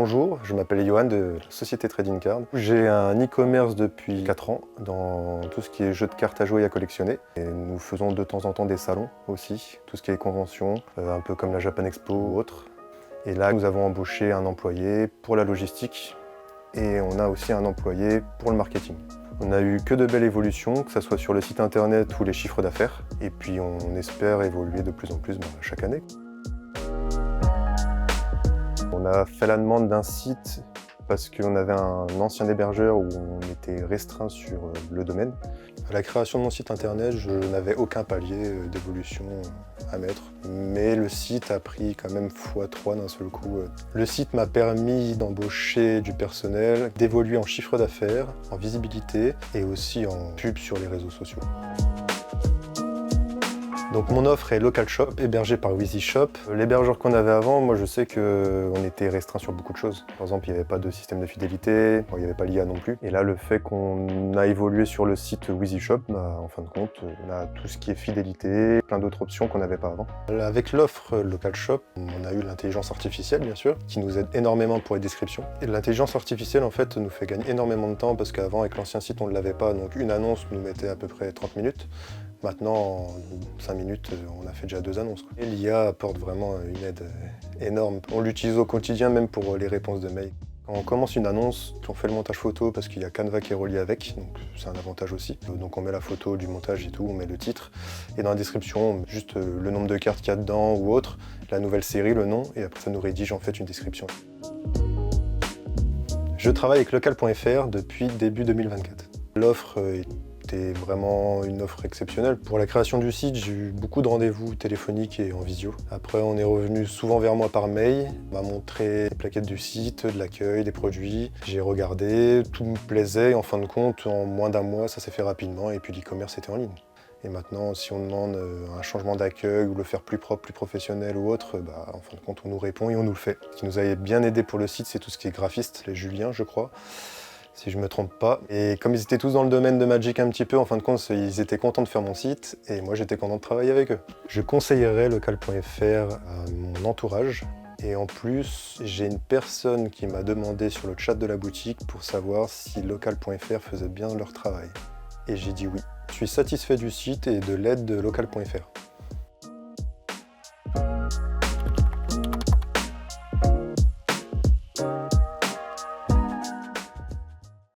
Bonjour, je m'appelle Johan de la société Trading Card. J'ai un e-commerce depuis 4 ans dans tout ce qui est jeux de cartes à jouer et à collectionner. Et nous faisons de temps en temps des salons aussi, tout ce qui est conventions, un peu comme la Japan Expo ou autre. Et là, nous avons embauché un employé pour la logistique et on a aussi un employé pour le marketing. On a eu que de belles évolutions, que ce soit sur le site internet ou les chiffres d'affaires. Et puis on espère évoluer de plus en plus chaque année. On a fait la demande d'un site parce qu'on avait un ancien hébergeur où on était restreint sur le domaine. À la création de mon site internet, je n'avais aucun palier d'évolution à mettre, mais le site a pris quand même x3 d'un seul coup. Le site m'a permis d'embaucher du personnel, d'évoluer en chiffre d'affaires, en visibilité et aussi en pub sur les réseaux sociaux. Donc mon offre est Local Shop, hébergé par WheezyShop. L'hébergeur qu'on avait avant, moi je sais qu'on était restreint sur beaucoup de choses. Par exemple, il n'y avait pas de système de fidélité, il n'y avait pas l'IA non plus. Et là, le fait qu'on a évolué sur le site WheezyShop, en fin de compte, on a tout ce qui est fidélité, plein d'autres options qu'on n'avait pas avant. Avec l'offre Local Shop, on a eu l'intelligence artificielle bien sûr, qui nous aide énormément pour les descriptions. Et l'intelligence artificielle en fait nous fait gagner énormément de temps parce qu'avant avec l'ancien site on ne l'avait pas, donc une annonce nous mettait à peu près 30 minutes. Maintenant, en 5 minutes, on a fait déjà 2 annonces. Et l'IA apporte vraiment une aide énorme. On l'utilise au quotidien, même pour les réponses de mail. Quand on commence une annonce, on fait le montage photo parce qu'il y a Canva qui est relié avec, donc c'est un avantage aussi. Donc on met la photo du montage et tout, on met le titre. Et dans la description, on met juste le nombre de cartes qu'il y a dedans ou autre, la nouvelle série, le nom, et après ça nous rédige en fait une description. Je travaille avec local.fr depuis début 2024. L'offre c'était vraiment une offre exceptionnelle. Pour la création du site, j'ai eu beaucoup de rendez-vous téléphoniques et en visio. Après, on est revenu souvent vers moi par mail. On m'a montré les plaquettes du site, de l'accueil, des produits. J'ai regardé, tout me plaisait. En fin de compte, en moins d'un mois, ça s'est fait rapidement et puis l'e-commerce était en ligne. Et maintenant, si on demande un changement d'accueil ou le faire plus propre, plus professionnel ou autre, en fin de compte, on nous répond et on nous le fait. Ce qui nous a bien aidé pour le site, c'est tout ce qui est graphiste, les Juliens, je crois, si je me trompe pas. Et comme ils étaient tous dans le domaine de Magic un petit peu, en fin de compte, ils étaient contents de faire mon site et moi j'étais content de travailler avec eux. Je conseillerais local.fr à mon entourage. Et en plus, j'ai une personne qui m'a demandé sur le chat de la boutique pour savoir si local.fr faisait bien leur travail. Et j'ai dit oui. Je suis satisfait du site et de l'aide de local.fr.